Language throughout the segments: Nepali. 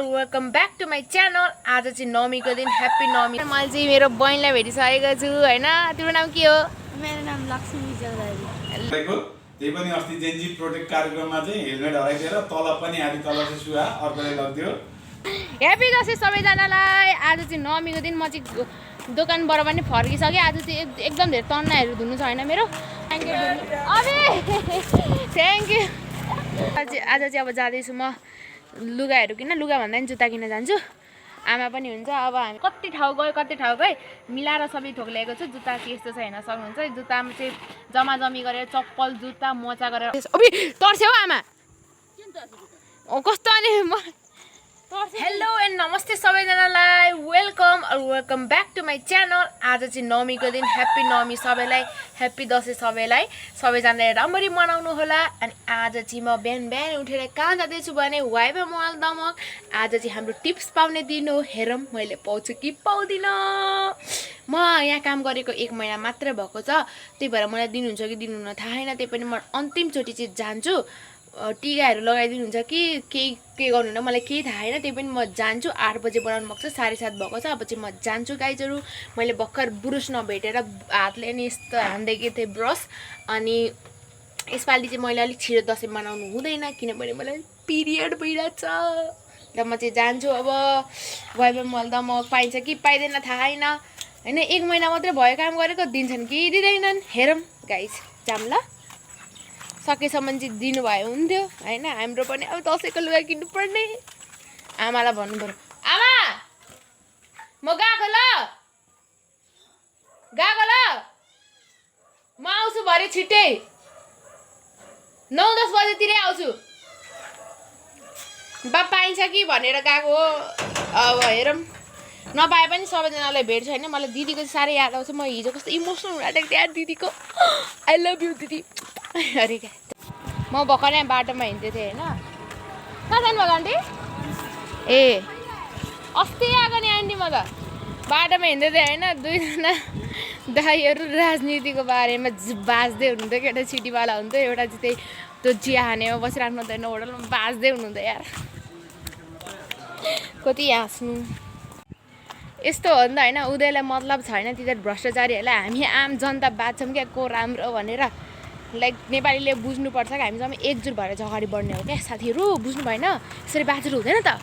और welcome back to my channel. आज चाहिँ नवमीको दिन ह्याप्पी नवमी। मैले चाहिँ मेरो बहिनीलाई भेटिसकेको छु हैन। तिम्रो नाम के हो? मेरो नाम लक्ष्मी चौधरी। त्यही पनि अस्ति जेन्जी प्रोटेक्ट कार्यक्रममा चाहिँ हेलमेट हराइदिएर तल पनि आदि तल चाहिँ सुहा अर्कोले लग्दियो। ह्याप्पी दसैँ सबैजनालाई। आज चाहिँ नवमीको दिन म चाहिँ दोकानबाट पनि फर्किसकेँ। आज चाहिँ एकदम धेरै तन्नाहरू धुनु छ हैन मेरो। थ्याङ्क यू अबे थ्याङ्क यू। आज चाहिँ अब जाँदैछु म लुगाहरू किन्न, लुगा भन्दा पनि जुत्ता किन्न जान्छु। आमा पनि हुन्छ। अब हामी कति ठाउँ गयो मिलाएर सबै थोक ल्याएको छु। जुत्ता के यस्तो छ हेर्न सक्नुहुन्छ। जुत्तामा चाहिँ जम्मा जमी गरेर चप्पल जुत्ता मोचा गरेर अबे तर्स्यो आमा कस्तो अनि हेलो एन्ड नमस्ते सबैजनालाई। Welcome back to my channel. आज चाहिँ नवमीको दिन ह्याप्पी नवमी सबैलाई, ह्याप्पी दसैँ सबैलाई। सबैजनाले राम्ररी मनाउनु होला। अनि आज चाहिँ म बिहान उठेर कहाँ जाँदैछु भने वाइबा मल दमक। आज चाहिँ हाम्रो टिप्स पाउने दिन हो। हेरौँ मैले पाउँछु कि पाउँदिनँ। म यहाँ काम गरेको 1 महिना मात्र भएको छ। त्यही भएर मलाई दिनुहुन्छ कि दिनुहुन्न थाहा छैन। त्यही पनि म अन्तिमचोटि चाहिँ जान्छु। टिकाहरू लगाइदिनुहुन्छ कि के गर्नुहुन्न मलाई केही थाहा छैन। त्यही पनि म जान्छु। 8 बजे बनाउनु भएको छ, 7:30 भएको छ। अब चाहिँ म जान्छु गाइजहरू। मैले भर्खर ब्रुस नभेटेर हातले नि यस्तो हान्दैको थिएँ ब्रस। अनि यसपालि चाहिँ मैले अलिक छिटो दसैँ मनाउनु हुँदैन किनभने मलाई पिरियड भइरहेको छ। र म चाहिँ जान्छु। अब वाइबा मल त म पाइन्छ कि पाइँदैन थाहा छैन हैन। 1 महिना मात्रै भयो काम गरेको, दिन्छन् कि दिँदैनन् हेरौँ गाइज। जाम ल, सकेसम्म चाहिँ दिनुभयो हुन्थ्यो हैन। हाम्रो पनि अब दसैँको लुगा किन्नु पर्ने। आमालाई भन्नु पर्यो, आमा म गएको ल म आउँछु भरे छिट्टै 9-10 बजेतिरै आउँछु। बा पाइन्छ कि भनेर गएको हो। अब हेरौँ, नपाए पनि सबैजनालाई भेट्छ होइन। मलाई दिदीको चाहिँ साह्रै याद आउँछ। म हिजो कस्तो इमोसनल हुँदाएको थिएँ यार दिदीको। आई लभ यु दिदी। अरे क्या म भर्खर यहाँ बाटोमा हिँड्दै थिएँ होइन। कहाँ जानुभएको आन्टी? ए अस्ति आएको नि आन्टी। म त बाटोमा हिँड्दै थिएँ होइन। 2जना दाइहरू राजनीतिको बारेमा बाँच्दै हुनुहुन्थ्यो। एउटा सिटीवाला हुन्थ्यो, एउटा चाहिँ त्यही त्यो चिया खानेमा बसिराख्नु हुँदैन होटलमा बाँच्दै हुनुहुन्थ्यो यार। कति हाँस्नु। यस्तो हो नि त होइन। उनीहरूलाई मतलब छैन तिनीहरू भ्रष्टाचारीहरूलाई हामी आम जनता बाँच्छौँ क्या को राम्रो भनेर। लाइक नेपालीले बुझ्नुपर्छ कि हामी सबै एकजुट भएर चाहिँ अगाडि बढ्ने हो क्या साथीहरू। बुझ्नु भएन? यसरी बाँचेर हुँदैन त।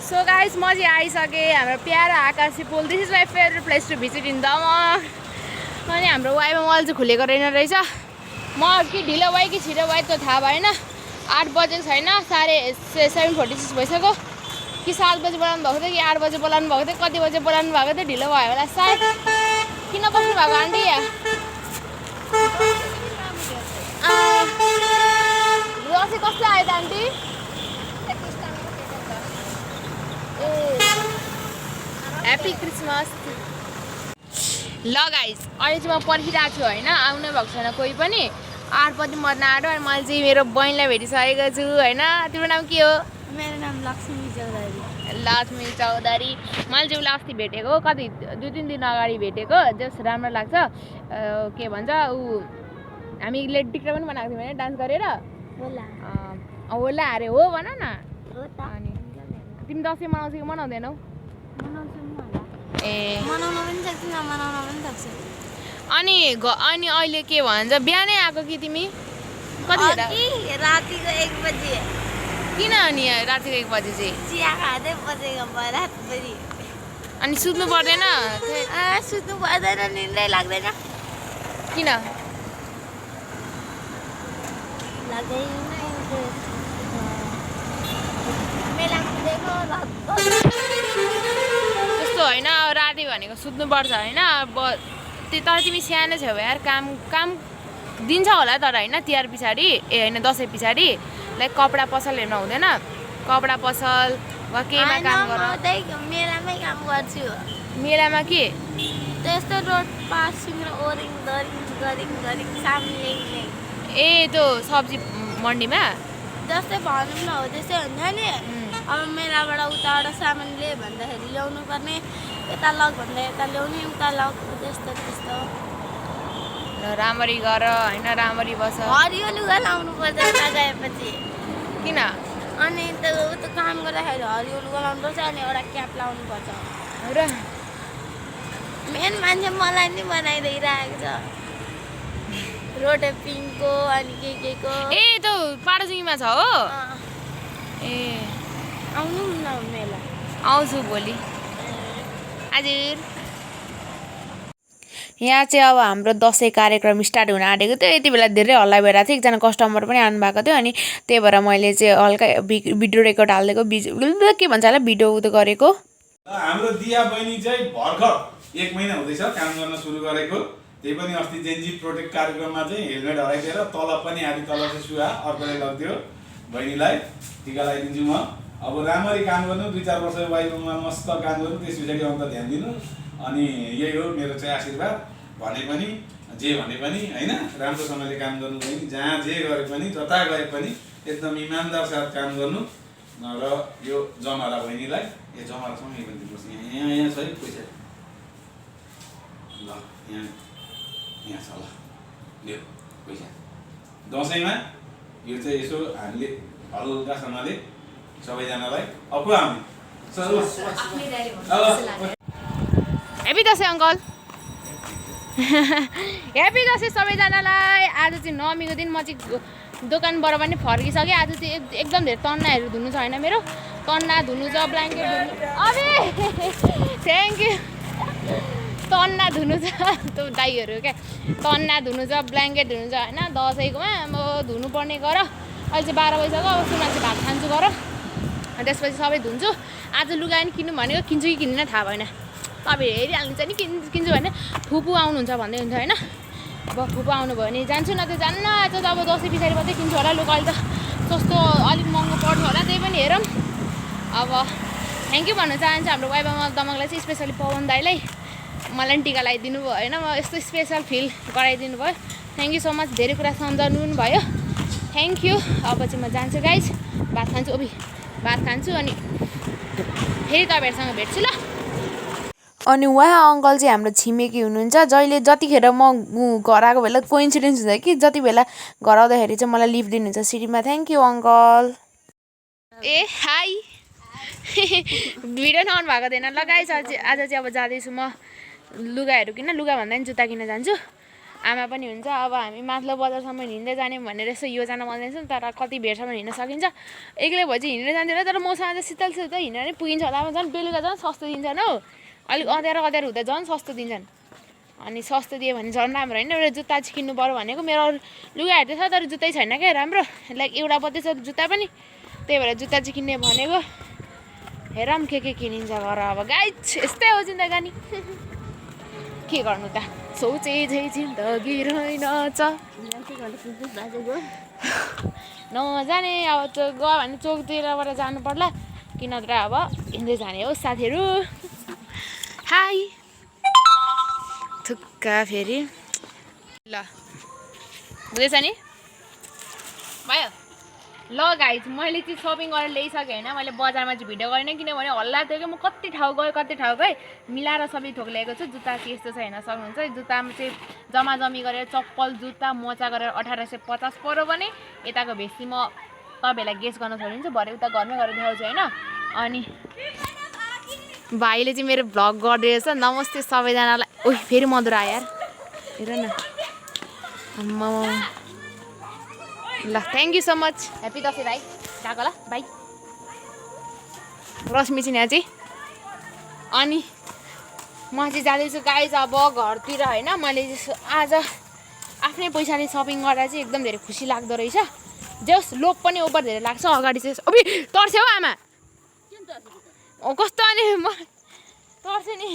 सो गाइस म चाहिँ आइसकेँ हाम्रो प्यारो आकाशी पुल। This is my favourite place to visit in Damak. अनि हाम्रो वाइबा मल चाहिँ खुलेको रहेन रहेछ। म कि ढिलो भयो कि छिटो भयो त्यो थाहा भएन। 8 बजेको छैन, 7:46 भइसक्यो। कि 7 बजे बोलाउनु भएको थियो कि 8 बजे बोलाउनु भएको थियो। कति बजे बोलाउनु भएको थियो, ढिलो भयो होला सायद। किन बस्नु भएको आन्टी? दसैँ कस्तो आयो त आन्टी? ए ह्याप्पी क्रिसमस। ल गाइस अहिले चाहिँ म पर्खिरहेको छु होइन। आउनै भएको छैन कोही पनि। 8 बजी मर्न आँट्यो। अनि मैले चाहिँ मेरो बहिनीलाई भेटिसकेको छु होइन। तिम्रो नाम के हो? मेरो नाम लक्ष्मी चौधरी। लक्ष्मी चौधरी। मैले चाहिँ उसलाई अस्ति भेटेको, कति 2-3 दिन अगाडि भेटेको। जस राम्रो लाग्छ। के भन्छ ऊ हामीले टिकटक पनि बनाएको थियौँ होइन डान्स गरेर। होला अरे हो भन न। अनि तिमी दसैँ मनाउँछौ कि मनाउँदैनौ? ए मनाउन पनि सक्छु, नमनाउन पनि सक्छु। अनि अहिले के भन्छ बिहानै आएको कि तिमी? कतिखेर? रातिको 1 बजे। किन अनि रातिको 1 बजे चाहिँ? चिया खाँदै बसेको भयो रातभरि। अनि सुत्नु पर्दैन? सुत्नु पर्दैन, निन्दै लाग्दैन। किन? त्यस्तो होइन। राति भनेको सुत्नुपर्छ होइन। तर तिमी सानो छौ यार। काम दिन्छ होला तर होइन तिहार पछाडि। ए होइन दसैँ पछाडि। लाइक कपडा पसल हेर्न हुँदैन? कपडा पसल वा केहीमा काम गर। मेलामै काम गर्छु। मेलामा के? त्यस्तो रोड पासिङ र ओरिङ दरिङ सामने। ए त्यो सब्जी मन्डीमा जस्तै भनौँ न हो त्यस्तै हुन्छ नि। अब मेलाबाट उताबाट सामान ल्यायो भन्दाखेरि ल्याउनु पर्ने, यता लग भन्दा यता ल्याउने, उता लग, त्यस्तो। राम्ररी गर होइन, राम्ररी बस। हरियो लुगा लाउनु पर्छ उता गएपछि। किन? अनि अनि त्यो काम गर्दाखेरि हरियो लुगा लाउनुपर्छ अनि एउटा क्याप लाउनुपर्छ र मेन मान्छे मलाई नि बनाइदिइरहेको छ रोटे पिङको अनि के को ए त्यो पाडोजुङीमा छ हो ए आउनु न मेला आउँछु भोलि हजुर यहाँ चाहिँ अब हाम्रो दसैँ कार्यक्रम स्टार्ट हुन आँटेको थियो यति बेला धेरै हल्ला भइरहेको थियो एकजना कस्टमर पनि आउनु भएको थियो अनि त्यही भएर मैले चाहिँ हल्का भिडियो रेकर्ड हालिदिएको के भन्छ होला भिडियो उयो गरेको हाम्रो दिया बहिनी चाहिँ भर्खर 1 महिना हुँदैछ काम गर्न सुरु गरेको त्यही पनि अस्ति जेन्जी प्रोटेक्ट कार्यक्रममा चाहिँ हेलमेट हराइदिएर तलब पनि आधी तलब चाहिँ सुहा अर्कोले लगिदियो बहिनीलाई टिका लगाइदिन्छु म अब राम्ररी काम गर्नु 2-4 वर्ष वाइफमा मस्त काम गर्नु त्यस पछाडि अन्त ध्यान दिनु अनि यही हो मेरो चाहिँ आशीर्वाद भने पनि जे भने पनि हैन राम्रोसँगले काम गर्नु बहिनी जहाँ जे गरे पनि जता गए पनि एकदम इमानदार साथ काम गर्नु र यो जमारा बहिनीलाई ए जमारासँग यो पनि दिनुहोस् यहाँ छ है पैसा ल यहाँ छ ल लियो पैसा दसैँमा यो चाहिँ यसो हामीले हल्कासँगले सबैजनालाई अब हामी happy Dashain uncle happy Dashain सबैजनालाई आज चाहिँ नवमीको दिन म चाहिँ दोकानबाट पनि फर्किसकेँ आज चाहिँ एकदम धेरै तन्नाहरू धुनु छ होइन मेरो तन्ना धुनु छ ब्ल्याङ्केट धुनु अबे थ्याङ्क यू तन्ना धुनु छ त्यो दाइहरू क्या तन्ना धुनु छ ब्ल्याङ्केट धुनु छ होइन दसैँकोमा अब धुनुपर्ने गर अहिले चाहिँ 12 बजिसक्यो अब सुना चाहिँ भात खान्छु गर अनि त्यसपछि सबै धुन्छु आज लुगा पनि किन्नु भनेको किन्छु कि किन्दिनँ थाहा भएन तपाईँ हेरिहाल्नुहुन्छ नि किन्छु भने फुपू आउनुहुन्छ भन्दै हुन्छ होइन अब फुपू आउनुभयो भने जान्छु न त जान्न आज त अब दसैँ पछाडि मात्रै किन्छु होला लुगा अहिले त सस्तो अलिक महँगो पर्छ होला त्यही पनि हेरौँ अब थ्याङ्क यू भन्न चाहन्छु हाम्रो वाइबामा दमकलाई चाहिँ स्पेसली पवन दाइलाई मलाई पनि टिका लगाइदिनु भयो होइन म यस्तो स्पेसल फिल गराइदिनु भयो थ्याङ्क यू सो मच धेरै कुरा सम्झाउनु पनि भयो थ्याङ्क यू अब चाहिँ म जान्छु गाइज भात खान्छु भात खान्छु अनि फेरि तपाईँहरूसँग भेट्छु ल अनि उहाँ अङ्कल चाहिँ हाम्रो छिमेकी हुनुहुन्छ जहिले जतिखेर म घर आएको बेला कोइन्सिडेन्स हुन्छ कि जति बेला घर आउँदाखेरि चाहिँ मलाई लिभ दिनुहुन्छ सिटीमा थ्याङ्क यू अङ्कल ए हाई भिडियो नअन भएको थिएन ल गाइस आज चाहिँ अब जाँदैछु म लुगाहरू किन्न लुगा भन्दा पनि जुत्ता किन्न जान्छु आमा पनि हुन्छ अब हामी माथिल्लो बजारसम्म हिँड्दै जाने भनेर यसो योजना बनाउँदैछौँ तर कति बेरसम्म हिँड्न सकिन्छ एक्लै भए चाहिँ हिँडेर जान्थ्यो तर मसँग चाहिँ शीतल हिँडेर नै पुगिन्छ होला झन् बेलुका झन् सस्तो दिन्छन् हौ अलिक अँध्यारो हुँदा झन् सस्तो दिन्छन् अनि सस्तो दियो भने झन् राम्रो होइन एउटा जुत्ता चाहिँ किन्नु पऱ्यो भनेको मेरो लुगाहरू त छ तर जुत्तै छैन क्या राम्रो लाइक एउटा मात्रै छ जुत्ता पनि त्यही भएर जुत्ता चाहिँ किन्ने भनेको हेरौँ के किनिन्छ घर अब गाइज यस्तै हो जिन्दगानी के गर्नु त सोचे झै जिन्दगी रहेनछ नजाने अब त्यो गयो भने चोकतिरबाट जानु पर्ला कि नत्र अब हिँड्दै जाने हो साथीहरू हाई थुक्का फेरि ल बुझेछ नि भयो ल गाइज मैले चाहिँ सपिङ गरेर ल्याइसकेँ होइन मैले बजारमा चाहिँ भिडियो गरेन किनभने हल्ला थियो कि म कति ठाउँ गएँ मिलाएर सबै थोक ल्याएको छु जुत्ता चाहिँ यस्तो छ हेर्न सक्नुहुन्छ जुत्तामा चाहिँ जम्मी गरेर चप्पल जुत्ता मोजा गरेर 1850 पऱ्यो भने यताको भेस्टी म तपाईँहरूलाई गेस गर्न छोडिदिन्छु भरे उता घरमै गरेर देखाउँछु होइन अनि भाइले चाहिँ मेरो भ्लग गरिदिएछ नमस्ते सबैजनालाई ओइ फेरि मधुर आयो यार हेर न ल thank you so much happy Dashain भाइ गएको ल बाई रश्मि चाहिँ यहाँ चाहिँ अनि म चाहिँ जाँदैछु गाइज अब घरतिर होइन मैले आज आफ्नै पैसाले सपिङ गर्दा चाहिँ एकदम धेरै खुसी लाग्दो रहेछ जस लोभ पनि ओभर धेरै लाग्छ अगाडि चाहिँ अबि तर्स्यो हौ आमा कस्तो अनि म तर्स्यो नि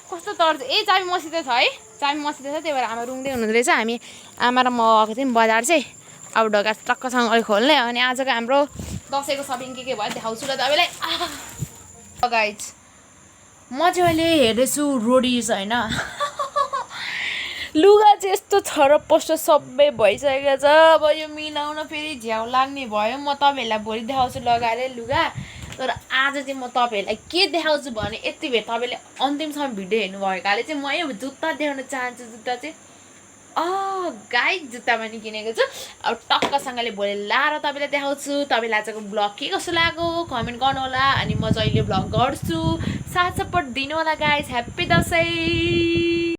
कस्तो तर्छ ए चाबी मसित छ है चाबी मसित छ त्यही भएर आमा रुङ्दै हुनुहुँदो रहेछ हामी आमा र म गएको थियौँ बजार चाहिँ अब ढोका टक्कसँगले खोल्ने अनि आजको हाम्रो दसैँको सपिङ के भयो देखाउँछु ल तपाईँलाई गाइज म चाहिँ अहिले हेर्दैछु रोडिज होइन लुगा चाहिँ यस्तो छरपस्ट सबै भइसकेको छ अब यो मिलाउन फेरि झ्याउ लाग्ने भयो म तपाईँहरूलाई भोलि देखाउँछु लगाएर लुगा तर आज चाहिँ म तपाईँहरूलाई के देखाउँछु भने यति बेर तपाईँले अन्तिमसम्म भिडियो हेर्नुभएकाले चाहिँ म यो जुत्ता देखाउन चाहन्छु जुत्ता चाहिँ गाइस जुत्ता पनि किनेको छु अब टक्कसँगले भोलि लाएर तपाईँलाई देखाउँछु तपाईँलाई आजको ब्लग के कस्तो लाग्यो कमेन्ट गर्नु होला अनि म जहिले ब्लग गर्छु साथ सपोर्ट दिनु होला गाइस ह्याप्पी दसैँ